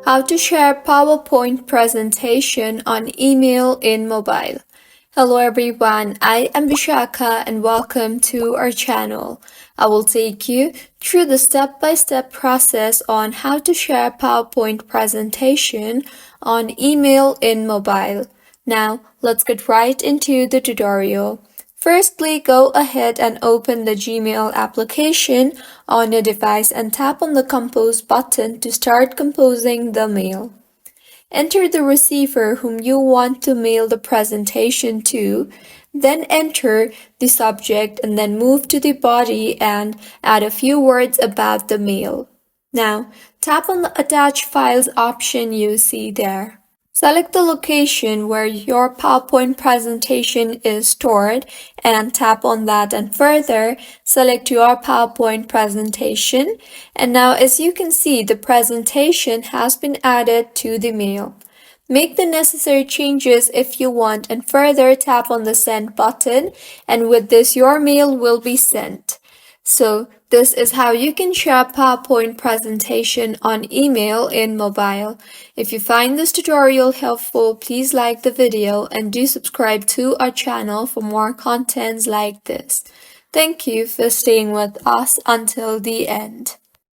How to share PowerPoint presentation on email in mobile. Hello everyone, I am Vishaka and welcome to our channel. I will take you through the step-by-step process on how to share PowerPoint presentation on email in mobile. Now, let's get right into the tutorial. Firstly, go ahead and open the Gmail application on your device and tap on the Compose button to start composing the mail. Enter the receiver whom you want to mail the presentation to, then enter the subject and then move to the body and add a few words about the mail. Now, tap on the Attach Files option you see there. Select the location where your PowerPoint presentation is stored and tap on that, and further select your PowerPoint presentation. And now as you can see, the presentation has been added to the mail. Make the necessary changes if you want and further tap on the send button, and with this your mail will be sent. So this is how you can share PowerPoint presentation on email in mobile. If you find this tutorial helpful, please like the video and do subscribe to our channel for more contents like this. Thank you for staying with us until the end.